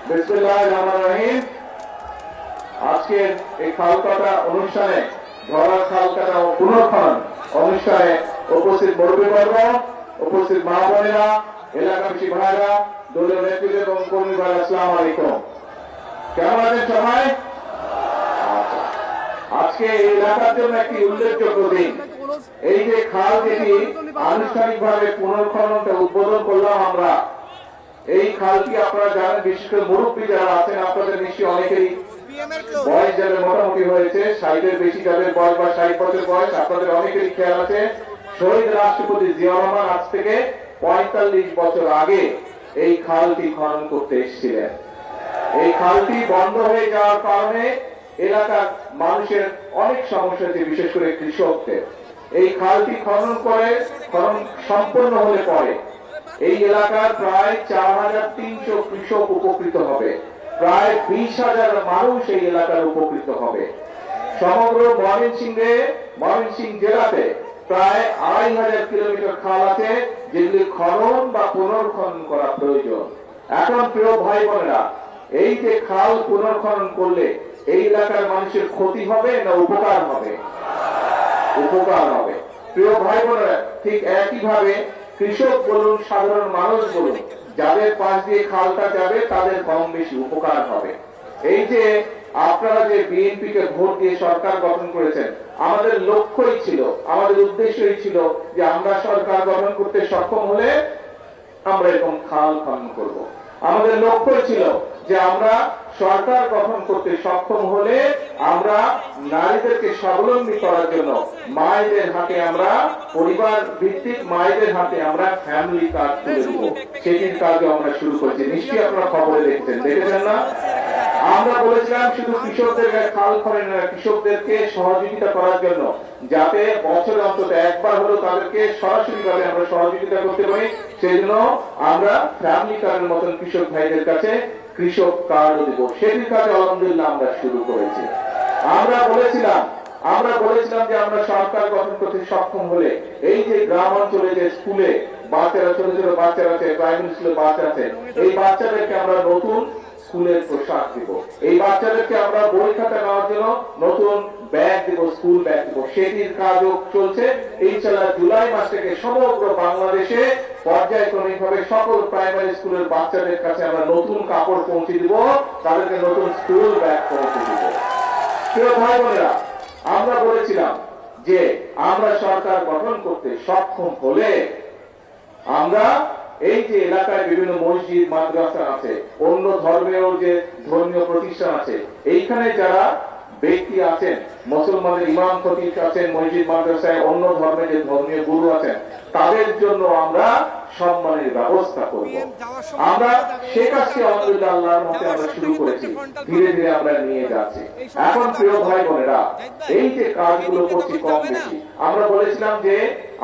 বিসমিল্লাহির রহমানির রহিম। আজকের এই খাল কাটা অনুষ্ঠানে ধরা খাল কাটা ও পুনর্খনন অনুষ্ঠানে উপস্থিত মুরব্বীবর্গ, উপস্থিত মা বোনেরা, এলাকাবাসী ভাইরা, দলীয় নেতৃত্ব এবং কর্মী ভাইরা, আসসালামু আলাইকুম। কেমন আছেন সবাই? আজকে এই এলাকার জন্য একটি উল্লেখযোগ্য দিন। এই যে খাল যেটি আনুষ্ঠানিকভাবে পুনর্খননটা উদ্বোধন করলাম আমরা, এই খালটি আপনারা জানেন, বিশেষ করে মুরব্বী যারা আছেন আপনাদের নিশ্চয়ই অনেকেরই বয়স যাদের মোটামুটি হয়েছে, 60-এর বেশি যাদের বয়স বা 60 বছর বয়স, আপনাদের অনেকেরই খেয়াল আছে শহীদ রাষ্ট্রপতি জিয়া রহমান আজ থেকে 45 বছর আগে এই খালটি খনন করতে এসেছিলেন। এই খালটি বন্ধ হয়ে যাওয়ার কারণে এলাকার মানুষের অনেক সমস্যা হচ্ছে, বিশেষ করে কৃষকদের। এই খালটি খনন সম্পন্ন হলে পরে এই এলাকার প্রায় 4300 কৃষক উপকৃত হবে, প্রায় 20,000 মানুষ এই এলাকার উপকৃত হবে। সমগ্র ময়মনসিংহ জেলাতে প্রায় 2500 কিলোমিটার খাল আছে, যেগুলি খনন বা পুনর্খনন করা প্রয়োজন। এখন প্রিয় ভাই বোনেরা, এই যে খাল পুনর্খনন করলে এই এলাকার মানুষের ক্ষতি হবে না উপকার হবে? উপকার হবে। প্রিয় ভাই বোনেরা, ঠিক একইভাবে কৃষক বলুন, সাধারণ মানুষ বলুন, যাদের পাশ দিয়ে খালটা যাবে তাদের কম বেশি উপকার হবে। এই যে আপনারা যে বিএনপি কে ভোট দিয়ে সরকার গঠন করেছেন, আমাদের লক্ষ্যই ছিল, আমাদের উদ্দেশ্যই ছিল যে আমরা সরকার গঠন করতে সক্ষম হলে আমরা এরকম খাল খনন করব। আমাদের লক্ষ্য ছিল যে আমরা সরকার গঠন করতে সক্ষম হলে আমরা নারীদেরকে স্বাবলম্বী করার জন্য মায়েদের হাতে, আমরা পরিবার ভিত্তিক মায়েদের হাতে আমরা ফ্যামিলি কার্ড তুলে দেব। সেটির কাজও আমরা শুরু করেছি, নিশ্চয়ই আপনারা খবরে দেখেছেন না? আমরা বলেছিলাম শুধু কৃষকদের খাল খনন না, কৃষকদেরকে সহযোগিতা করার জন্য, যাতে বছরে অন্তত একবার হলেও তাদেরকে সরাসরি ভাবে আমরা সহযোগিতা করতে পারি, সেই জন্য আমরা ফ্যামিলি কার্ডের মতন কৃষক ভাইদের কাছে কৃষক কার্ড দেব। সেটির কাজে আলহামদুলিল্লাহ আমরা শুরু করেছি। আমরা বলেছিলাম যে আমরা সরকার গঠন করতে সক্ষম হলে এই যে গ্রাম অঞ্চলে যে স্কুলে বাচ্চারা, ছোট ছোট বাচ্চারা আছে, প্রাইমারি স্কুলে বাচ্চা আছে, এই বাচ্চাদেরকে আমরা নতুন স্কুলের পোশাক দিব, এই বাচ্চাদেরকে আমরা বই খাতা নেওয়ার জন্য নতুন ব্যাগ দিব, স্কুল ব্যাগ দিব। সেটির কাজও চলছে। ইনশাআল্লাহ জুলাই মাস থেকে সমগ্র বাংলাদেশে পর্যায়ক্রমিক ভাবে সকল প্রাইমারি স্কুলের বাচ্চাদের কাছে আমরা নতুন কাপড় পৌঁছে দিব, তাদেরকে নতুন স্কুল ব্যাগ পৌঁছে দিব। প্রিয় ভাই বোনেরা, আমরা বলেছিলাম যে আমরা সরকার গঠন করতে সক্ষম হলে আমরা এই যে এলাকায় বিভিন্ন মসজিদ, মাদ্রাসা আছে, অন্য ধর্মের যে ধর্মীয় প্রতিষ্ঠান আছে, এইখানে যারা ব্যক্তি আছেন, মুসলমানের ইমাম খতিব আছেন, মসজিদ মাদ্রাসায় অন্য ধর্মের যে ধর্মীয় গুরু আছেন, তাদের জন্য আমরা সম্মানের ব্যবস্থা করব। আমরা সে কাজটি আলহামদুলিল্লাহ আল্লাহর মতে আমরা শুরু করেছি, ধীরে ধীরে আমরা নিয়ে যাচ্ছি। এখন প্রিয় ভাই বোনেরা, এই যে কাজগুলো করছি কম বেশি, আমরা বলেছিলাম যে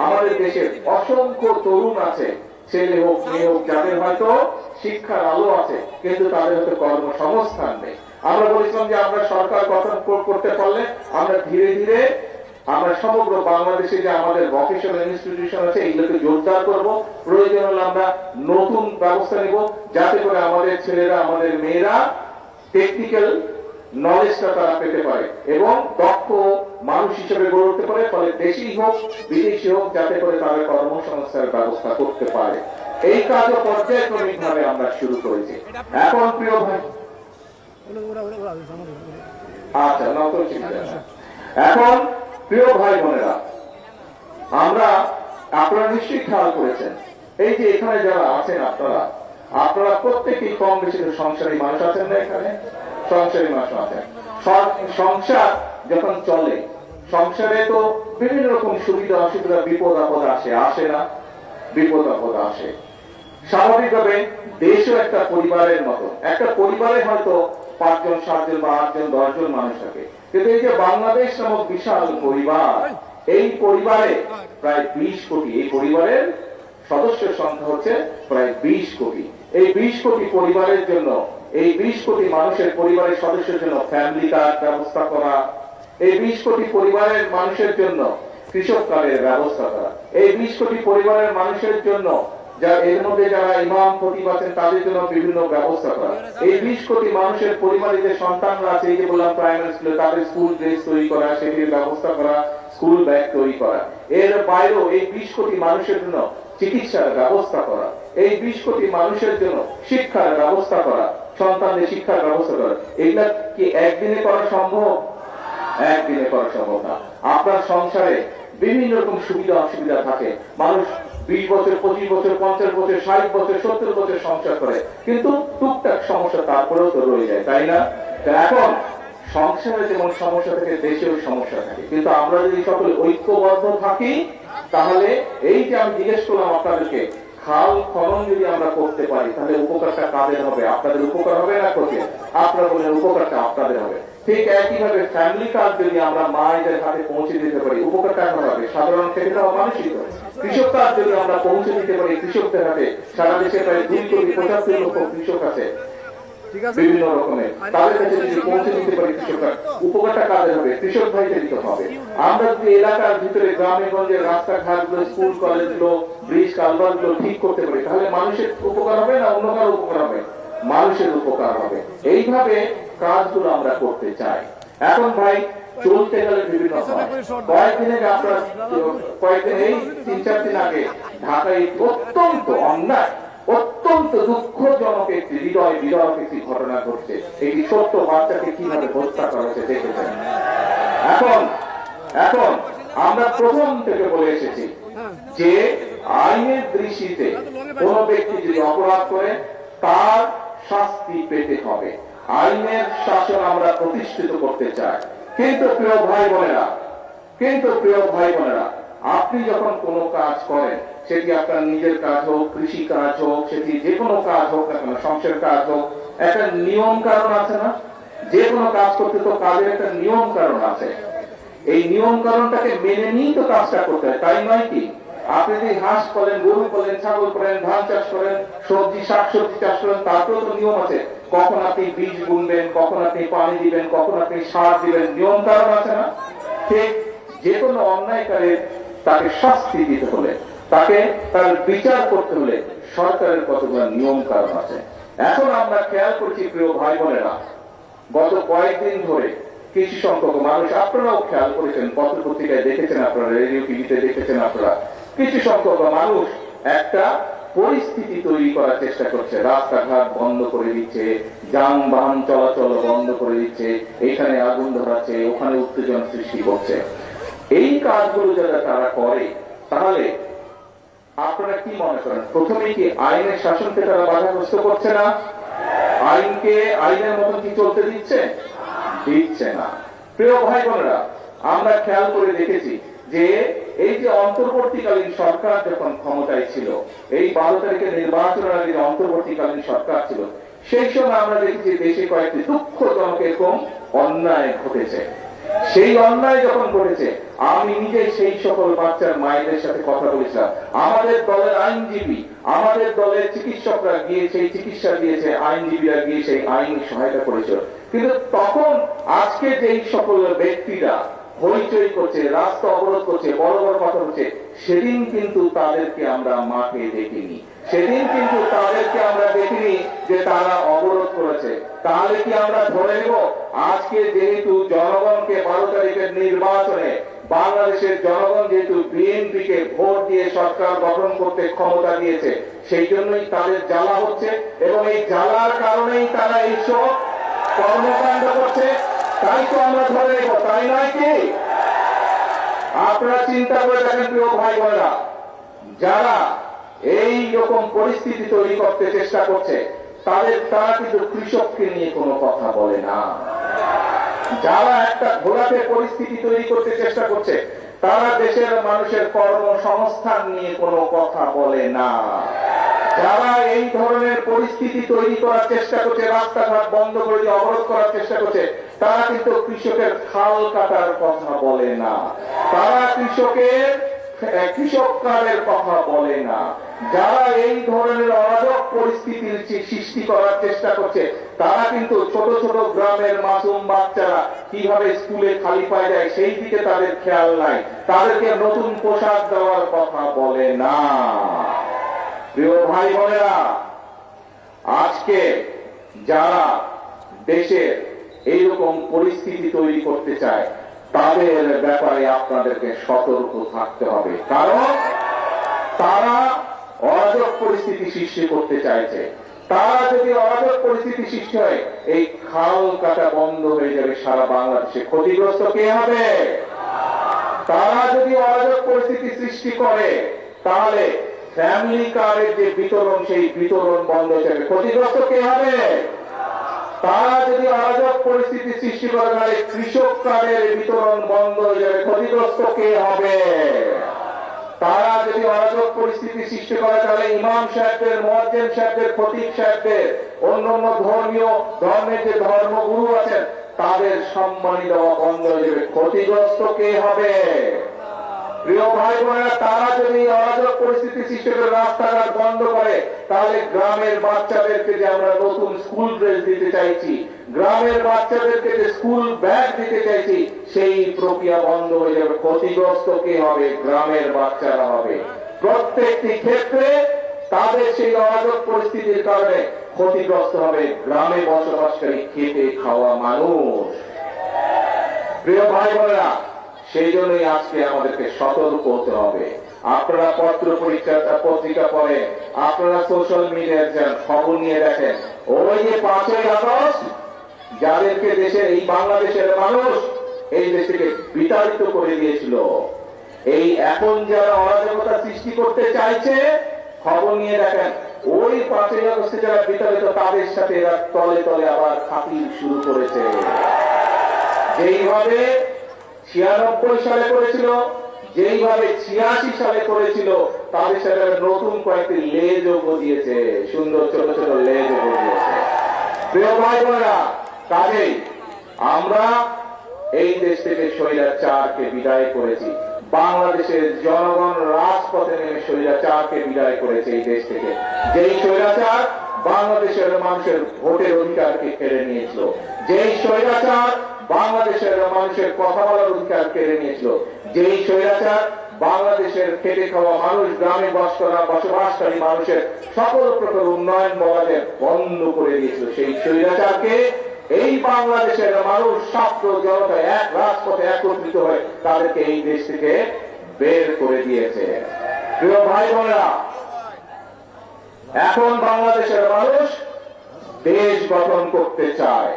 আমাদের দেশের অসংখ্য তরুণ আছে, ছেলে হোক মেয়ে হোক, যাদের হয়তো শিক্ষার আলো আছে কিন্তু তাদের হয়তো কর্মসংস্থান নেই। আমরা বলেছিলাম যে আমরা সরকার গঠন করতে পারলে আমরা ধীরে ধীরে আমরা সমগ্র বাংলাদেশে যে আমাদের ভোকেশনাল ইনস্টিটিউশন আছে এইগুলোকে জোরদার করব। প্রয়োজন হলে আমরা নতুন ব্যবস্থা নিব, যাতে করে আমাদের ছেলেরা, আমাদের মেয়েরা টেকনিক্যাল নলেজটা তারা পেতে পারে এবং দক্ষ মানুষ হিসেবে গড়ে উঠতে পারে। ফলে দেশি হোক বিদেশি হোক, যাতে করে তারা কর্মসংস্থানের ব্যবস্থা করতে পারে। এই কাজও পর্যায়ক্রমিক ভাবে আমরা শুরু করেছি। এখন প্রিয় ভাই, আচ্ছা এখন প্রিয় ভাই বোনেরা, আপনারা নিশ্চয়ই খেয়াল করেছেন, এই যে এখানে যারা আছেন আপনারা প্রত্যেকেই কম বেশি সংসারী মানুষ আছেন না? এখানে সংসারী মানুষ আছেন। সংসার যখন চলে, সংসারে তো বিভিন্ন রকম সুবিধা অসুবিধা, বিপদ আপদ আসে না? বিপদ আপদ আসে। স্বাভাবিকভাবে দেশও একটা পরিবারের মতো, একটা পরিবারে হয়তো 5 জন 7 জন বা 8 জন 10 জন মানুষ থাকে, কিন্তু এই যে বাংলাদেশ নামক বিশাল পরিবার, এই পরিবারে প্রায় 20 কোটি, এই পরিবারের সদস্যের সংখ্যা হচ্ছে প্রায় 20 কোটি। এই 20 কোটি পরিবারের জন্য, এই 20 কোটি মানুষের পরিবারের সদস্যের জন্য ফ্যামিলি কার্ড ব্যবস্থা করা, এই 20 কোটি পরিবারের মানুষের জন্য কৃষক কার্ডের ব্যবস্থা করা, এই 20 কোটি পরিবারের মানুষের জন্য যা এর মধ্যে যারা ইমাম খতিব আছেন তাদের জন্য বিভিন্ন ব্যবস্থা করা, এই 20 কোটি মানুষের পরিবারে যে সন্তানরা আছে, এই যে বললাম প্রাইমারি স্কুলে, তাদের স্কুল ড্রেস তৈরি করা, সেটির ব্যবস্থা করা, স্কুল ব্যাগ তৈরি করা। এর বাইরেও এই 20 কোটি মানুষের জন্য চিকিৎসার ব্যবস্থা করা, এই 20 কোটি মানুষের জন্য শিক্ষার ব্যবস্থা করা, সন্তানদের শিক্ষার ব্যবস্থা করা, এগুলা কি একদিনে করা সম্ভব? একদিনে করা সম্ভব না। আপনার সংসারে বিভিন্ন রকম সুবিধা অসুবিধা থাকে, মানুষ 20 বছর, 25 বছর, 50 বছর, 60 বছর, 70 বছর সংসার করে, কিন্তু টুকটাক সমস্যা তারপরেও তো রয়ে যায়, তাই না? এখন সংসারে যেমন সমস্যা থাকে, দেশেও সমস্যা থাকে, কিন্তু আমরা যদি সকলে ঐক্যবদ্ধ থাকি, তাহলে এই যে আমি জিজ্ঞেস করলাম আপনাদেরকে, খাল খনন যদি আমরা করতে পারি, তাহলে উপকারটা কাদের হবে? আপনাদের উপকার হবে না ক্ষতি? আপনারা বলেন উপকারটা আপনাদের হবে। ঠিক একইভাবে ফ্যামিলি কাজ যদি আমরা মায়েদের হাতে পৌঁছে দিতে পারি, উপকারটা হবে সাধারণ ক্ষেত্রে মানুষই করে। কৃষক কাজ যদি আমরা পৌঁছে দিতে পারি কৃষকদের হাতে, সারা দেশে প্রায় 2 কোটি 75 লক্ষ কৃষক আছে বিভিন্ন রকমের, তাদের কাছে যদি পৌঁছে দিতে পারি কৃষকরা, উপকারটা কাদের হবে? কৃষক ভাইদের দিতে হবে। আমরা যদি এলাকার ভিতরে গ্রামে গঞ্জে রাস্তাঘাটগুলো, স্কুল কলেজগুলো, ব্রিজ কালভার্টগুলো ঠিক করতে পারি, তাহলে মানুষের উপকার হবে না অন্য কারো উপকার হবে? মানুষের উপকার হবে। এইভাবে কাজগুলো আমরা করতে চাই। এখন ভাই চলতে গেলে বিভিন্ন কয়েকদিন আগে আপনার কয়েকদিন এই 3-4 দিন আগে ঢাকায় অত্যন্ত অন্যায়, অত্যন্ত দুঃখজনক একটি হৃদয় বিদারক একটি ঘটনা ঘটছে। একটি ছোট্ট বাচ্চাকে কিভাবে হত্যা করা হয়েছে দেখেছেন। এখন আমরা প্রথম থেকে বলে এসেছি যে আইনের দৃষ্টিতে কোন ব্যক্তি যদি অপরাধ করে তার শাস্তি পেতে হবে। আইনের শাসন আমরা প্রতিষ্ঠিত করতে চাই। কিন্তু প্রিয় ভাই বোনেরা, আপনি যখন কোনো কাজ করেন, সেটি আপনার নিজের কাজ হোক, কৃষি কাজ হোক, সেটি যে কোনো কাজ হোক না কেন, সংসারের কাজ হোক, একটা নিয়ম কারণ আছে না? যে কোনো কাজ করতে তো কাজের একটা নিয়ম কারণ আছে। এই নিয়ম কারণটাকে মেনে নিয়ে তো কাজটা করতে হয়, তাই নয় কি? আপনি যদি হাঁস করেন, গরু করেন, ছাগল করেন, ধান চাষ করেন, সবজি শাকসবজি চাষ করেন, তারপরেও তো নিয়ম আছে। কখন আপনি বীজ বুনবেন, কখন আপনি পানি দিবেন, কখন আপনি সার দিবেন, নিয়ম কারণ আছে না? ঠিক যে কোনো অন্যায়কারীর তাকে শাস্তি দিতে হলে, তাকে তার বিচার করতে হলে সরকারের কতগুলো নিয়ম কারণ আছে। এখন আমরা খেয়াল করছি প্রিয় ভাই বোনেরা, গত কয়েকদিন ধরে কিছু সংখ্যক মানুষ, আপনারাও খেয়াল করেছেন, পত্র পত্রিকায় দেখেছেন, আপনারা রেডিও টিভিতে দেখেছেন, আপনারা কিছু সংখ্যক মানুষ একটা পরিস্থিতি তৈরি করার চেষ্টা করছে। রাস্তাঘাট বন্ধ করে দিচ্ছে, যানবাহন চলাচল বন্ধ করে দিচ্ছে, এখানে আগুন ধরাচ্ছে, ওখানে উত্তেজনা সৃষ্টি করছে। এই কাজগুলো যারা তারা করে, তাহলে আপনারা কি মনে করেন, প্রথমেই কি আইনের শাসনকে তারা বাধাগ্রস্ত করছে না? আইনকে আইনের মতন কি চলতে দিচ্ছে না। প্রিয় ভাই বোনেরা, আমরা খেয়াল করে দেখেছি যে এই যে অন্তর্বর্তীকালীন সরকার যখন ক্ষমতায় ছিল, এই 12 তারিখের নির্বাচনের আগে অন্তর্বর্তীকালীন সরকার ছিল, সেই সময় আমরা দেখেছি দেশে কয়েকটি দুঃখজনক এরকম অন্যায় ঘটেছে। সেই অন্যায় যখন ঘটেছে, আমি নিজে সেই সকল বাচ্চার মায়েদের সাথে কথা বলেছিলাম। আমাদের দলের আইনজীবী, আমাদের দলের চিকিৎসকরা গিয়ে সেই চিকিৎসা দিয়েছে, আইনজীবীরা গিয়ে সেই আইন সহায়তা করেছিল। কিন্তু তখন আজকে যেই সকল ব্যক্তিরা হইচই করছে, রাস্তা অবরোধ করছে, বড় বড় কথা হচ্ছে, সেদিন কিন্তু তাদেরকে আমরা মাঠে দেখিনি। সেদিন কিন্তু তাদেরকে আমরা দেখিনি যে তারা অবরোধ করেছে। তাহলে কি আমরা ধরে নেব আজকে যেহেতু জনগণকে 12 তারিখের নির্বাচনে বাংলাদেশের জনগণ যেহেতু বিএনপিকে ভোট দিয়ে সরকার গঠন করতে ক্ষমতা দিয়েছে, সেই জন্যই তাদের জ্বালা হচ্ছে, এবং এই জ্বালার কারণেই তারা এইসব কর্মকাণ্ড করছে? তাই তো আমরা ধরে নেব, তাই নয় কি? আপনারা চিন্তা করে দেখেন প্রিয় ভাই বোনেরা, যারা এই রকম পরিস্থিতি তৈরি করতে চেষ্টা করছে, তারা কিন্তু কৃষককে নিয়ে কোনো কথা বলে না। যারা একটা ঘোলাটে পরিস্থিতি তৈরি করতে চেষ্টা করছে, তারা দেশের মানুষের কর্মসংস্থান নিয়ে কোনো কথা বলে না। যারা এই ধরনের পরিস্থিতি তৈরি করার চেষ্টা করছে, রাস্তাঘাট বন্ধ করে দিয়ে অবরোধ করার চেষ্টা করছে, তারা কিন্তু কৃষকের খাল কাটার কথা বলে না, তারা কৃষক কার্ডের কথা বলে না। যারা এই ধরনের অরাজক পরিস্থিতির সৃষ্টি করার চেষ্টা করছে, তারা কিন্তু ছোট ছোট গ্রামের মাসুম বাচ্চারা কিভাবে স্কুলে খালি পায়ে যায় সেই দিকে তাদের খেয়াল নাই, তাদেরকে নতুন পোশাক দেওয়ার কথা বলে না। প্রিয় ভাই বোনেরা, আজকে যারা দেশের এইরকম পরিস্থিতি তৈরি করতে চায় তাদের ব্যাপারে আপনাদেরকে সতর্ক থাকতে হবে, কারণ তারা অরাজক পরিস্থিতি সৃষ্টি করতে চাইছে। তারা যদি অরাজক পরিস্থিতি সৃষ্টি হয়, এই খাল কাটা বন্ধ হয়ে যাবে সারা বাংলাদেশে। ক্ষতিগ্রস্ত কে হবে? তারা যদি অরাজক পরিস্থিতি সৃষ্টি করে তাহলে ফ্যামিলি কার্ডের যে বিতরণ, সেই বিতরণ বন্ধ হয়ে যাবে। ক্ষতিগ্রস্ত কে হবে? তারা যদি অরাজক পরিস্থিতি সৃষ্টি করে তাহলে কৃষক কার্ডের বিতরণ বন্ধ হয়ে যাবে। ক্ষতিগ্রস্ত কে হবে? তারা যদি অরাজক পরিস্থিতি সৃষ্টি করে তাহলে ইমাম সাহেবদের, মুয়াজ্জিন সাহেবদের, খতিব সাহেবদের, অন্যান্য ধর্মের যে ধর্মগুরু আছেন তাদের সম্মানী দেওয়া বন্ধ হয়ে যাবে। ক্ষতিগ্রস্ত কে হবে? প্রিয় ভাই বোনেরা, তারা যদি অরাজক পরিস্থিতি সৃষ্টি করে রাস্তাঘাট বন্ধ করে তাহলে গ্রামের বাচ্চাদেরকে যে আমরা নতুন স্কুল ড্রেস দিতে চাইছি, গ্রামের বাচ্চাদেরকে যে স্কুল ব্যাগ দিতে চাইছি, সেই প্রক্রিয়া বন্ধ হয়ে যাবে। ক্ষতিগ্রস্ত কে হবে? গ্রামের বাচ্চারা হবে। প্রত্যেকটি ক্ষেত্রে তাদের সেই অরাজক পরিস্থিতির কারণে ক্ষতিগ্রস্ত হবে গ্রামে বসবাসকারী খেটে খাওয়া মানুষ। প্রিয় ভাই বোনেরা, সেই জন্যই আজকে আমাদেরকে সতর্ক হতে হবে। আপনারা পত্রিকা পড়েন, আপনারা সোশ্যাল মিডিয়ায় যান, খবর নিয়ে দেখেন, ওই যে 5ই আগস্ট যাদেরকে দেশের, এই বাংলাদেশের মানুষ এই দেশ থেকে বিতাড়িত করে দিয়েছিল, এই এখন যারা অরাজকতা সৃষ্টি করতে চাইছে, খবর নিয়ে দেখেন, ওই 5ই আগস্টে যারা বিতাড়িত তাদের সাথে এরা তলে তলে আবার খাতির শুরু করেছে। যেইভাবে 96 সালে করেছিল, যেইভাবে 86 সালে করেছিল, তাদের সাথে নতুন কয়েকটি লেজও গজিয়েছে, সুন্দর ছোট ছোট লেজও গজিয়েছে। প্রিয় ভাই বোনেরা, কাজেই আমরা এই দেশ থেকে স্বৈরাচারকে বিদায় করেছি। বাংলাদেশের জনগণ রাজপথে নেমে স্বৈরাচারকে বিদায় করেছে এই দেশ থেকে। যেই স্বৈরাচার বাংলাদেশের মানুষের ভোটের অধিকারকে কেড়ে নিয়েছিল, যেই স্বৈরাচার বাংলাদেশের মানুষের কথা বলার অধিকার কেড়ে নিয়েছিল, যেই স্বৈরাচার বাংলাদেশের খেটে খাওয়া মানুষ, গ্রামে বসবাসকারী মানুষের সকল প্রকার উন্নয়ন বলাদের বন্ধ করে দিয়েছিল, সেই স্বৈরাচারকে এই বাংলাদেশের মানুষ, ছাত্র জনতা এক রাজপথে একত্রিত হয়ে তাদেরকে এই দেশ থেকে বের করে দিয়েছে। প্রিয় ভাই বোনেরা, এখন বাংলাদেশের মানুষ দেশ গঠন করতে চায়।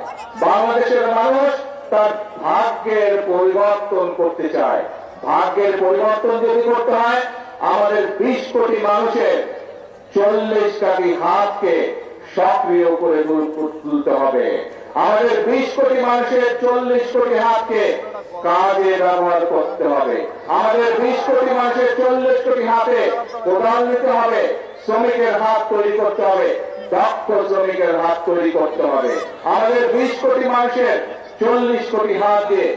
বাংলাদেশের মানুষ তার ভাগ্যের পরিবর্তন করতে চায়। ভাগ্যের পরিবর্তন যদি করতে হয়, আমাদের 20 কোটি মানুষের 40 কোটি হাতকে সক্রিয় করে তুলতে হবে। আমাদের 20 কোটি মানুষের 40 কোটি হাতকে কাজে ব্যবহার করতে হবে। আমাদের 20 কোটি মানুষের 40 কোটি হাতে কোদাল নিতে হবে, শ্রমিকের হাত তৈরি করতে হবে, দক্ষ শ্রমিকের হাত তৈরি করতে হবে। আমাদের 20 কোটি মানুষের 40 কোটি হাত দিয়ে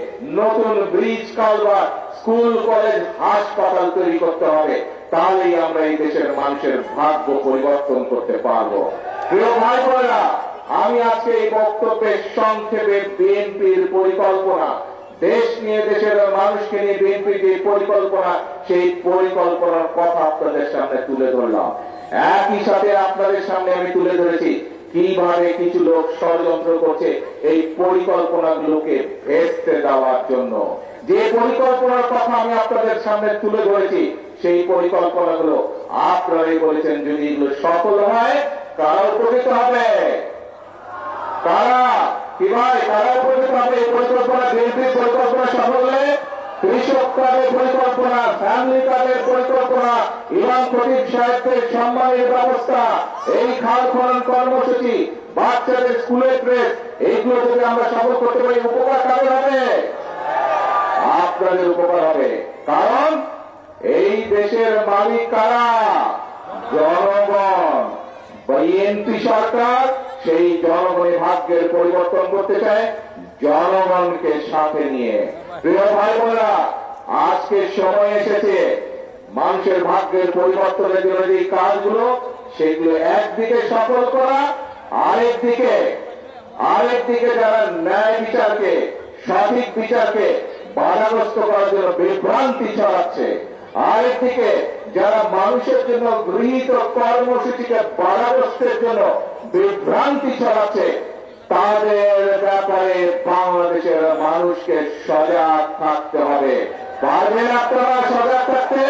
নতুন ব্রিজ, কালভার্ট, স্কুল, কলেজ, হাসপাতাল তৈরি করতে হবে। তাহলেই আমরা এই দেশের মানুষের ভাগ্য পরিবর্তন করতে পারবো। প্রিয় ভাই বোনেরা, আমি আজকে এই বক্তব্যে সংক্ষেপে বিএনপির পরিকল্পনা, দেশ নিয়ে, দেশের মানুষকে নিয়ে বিএনপির যে পরিকল্পনা, সেই পরিকল্পনার কথা আপনাদের সামনে তুলে ধরলাম। একই সাথে আপনাদের সামনে আমি তুলে ধরেছি কিভাবে কিছু লোক ষড়যন্ত্র করছে এই পরিকল্পনাগুলোকে ভেস্তে দেওয়ার জন্য। যে পরিকল্পনার কথা আমি আপনাদের সামনে তুলে ধরেছি, সেই পরিকল্পনাগুলো আপনারাই বলেছেন যদি এগুলো সফল হয় কারা উপকৃত হবে? কারা? কি ভাই, কারা উপকৃত হবে? এই পরিকল্পনা, বিএনপির পরিকল্পনা সফল হলে কৃষক কার্ডের পরিকল্পনা, ফ্যামিলি কার্ডের পরিকল্পনা, ইমাম খতিব সাহেবদের সম্মানের ব্যবস্থা, এই খাল খনন কর্মসূচি, বাচ্চাদের স্কুলের ড্রেস, এইগুলো যদি আমরা সফল করতে পারি, উপকার কাদের হবে? আপনাদের উপকার হবে। কারণ এই দেশের মালিক কারা? জনগণ। বিএনপি সরকার সেই জনগণের ভাগ্যের পরিবর্তন করতে চায় জনগণকে সাথে নিয়ে। প্রিয় ভাই বোনেরা, আজকে সময় এসেছে মানুষের ভাগ্যের পরিবর্তনের জন্য যে কাজগুলো, সেগুলো একদিকে সফল করা, আরেকদিকে যারা ন্যায় বিচারকে, সঠিক বিচারকে বাধাগ্রস্ত করার জন্য বিভ্রান্তি ছড়াচ্ছে, আরেকদিকে যারা মানুষের জন্য গৃহীত কর্মসূচিকে বাধাগ্রস্তের জন্য বিভ্রান্তি ছড়াচ্ছে তাদের ব্যাপারে বাংলাদেশের মানুষকে সজাগ থাকতে হবে। পারবেন আপনারা সজাগ থাকতে?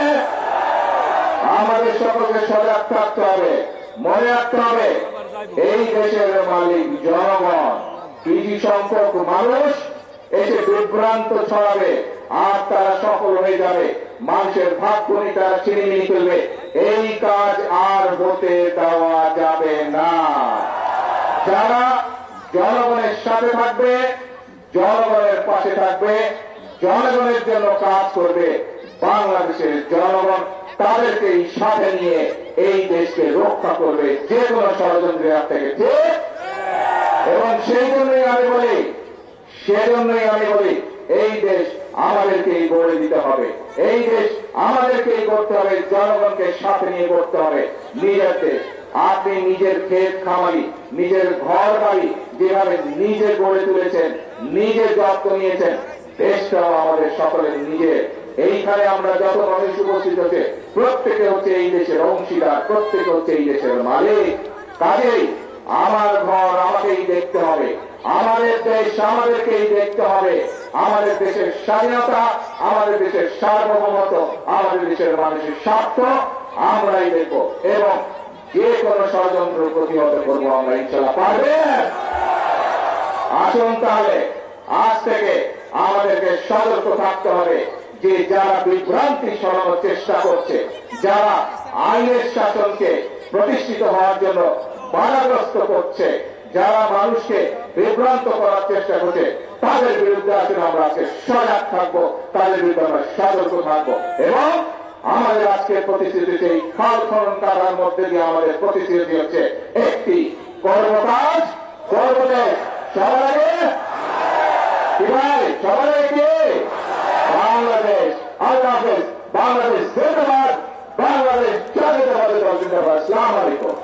আমাদের সকলকে সজাগ থাকতে হবে। মনে রাখতে হবে এই দেশের মালিক জনগণ। কিছু সংখ্যক মানুষ এসে বিভ্রান্ত ছড়াবে আর তারা সফল হয়ে যাবে, মানুষের ভাগ্যনি তারা ছিনিমিনি করবে। এই কাজ আর হতে দেওয়া যাবে না। যারা জনগণের সাথে থাকবে, জনগণের পাশে থাকবে, জনগণের জন্য কাজ করবে, বাংলাদেশের জনগণ তাদেরকেই সাথে নিয়ে এই দেশকে রক্ষা করবে যে কোনো ষড়যন্ত্রের হাত থেকে। এবং সেই জন্যই আমি বলি এই দেশ আমাদেরকেই গড়ে দিতে হবে, এই দেশ আমাদেরকেই করতে হবে, জনগণকে সাথে নিয়ে করতে হবে। নিজের দেশ, আপনি নিজের ক্ষেত খামারি, নিজের ঘর বাড়ি যেভাবে নিজে গড়ে তুলেছেন, নিজের যত্ন নিয়েছেন, দেশটাও আমাদের সকলের নিজের। এইখানে আমরা যত মানুষ উপস্থিত হচ্ছে প্রত্যেকে হচ্ছে এই দেশের অংশীদার, প্রত্যেকে হচ্ছে এই দেশের মালিক। কাজেই আমার ঘর আমাকেই দেখতে হবে, আমাদের দেশ আমাদেরকেই দেখতে হবে। আমাদের দেশের স্বাধীনতা, আমাদের দেশের সার্বভৌমত্ব, আমাদের দেশের মানুষের স্বার্থ আমরাই দেখব এবং যে কোনো ষড়যন্ত্র প্রতিহত করবো আমরা, ইনশাল্লাহ পারবেন। আসুন তাহলে আজ থেকে আমাদেরকে সতর্ক থাকতে হবে যে যারা বিভ্রান্তি ছড়ানোর চেষ্টা করছে, যারা আইনের শাসনকে প্রতিষ্ঠিত হওয়ার জন্য বাধাগ্রস্ত করছে, যারা মানুষকে বিভ্রান্ত করার চেষ্টা করছে, তাদের বিরুদ্ধে আসলে আমরা আজকে সজাগ থাকবো, তাদের বিরুদ্ধে আমরা সতর্ক থাকবো। এবং আমাদের আজকের প্রতিশ্রুতি সেই খাল খনন করার মধ্যে দিয়ে আমাদের প্রতিশ্রুতি হচ্ছে একটি কর্মকাজ, কর্মদেশ। সবার আগে সবার আগে বাংলাদেশ। আল্লাহ হাফেজ। বাংলাদেশ জিন্দাবাদ। বাংলাদেশ জাতীয়তাবাদী দল জিন্দাবাদ। আসসালামু আলাইকুম।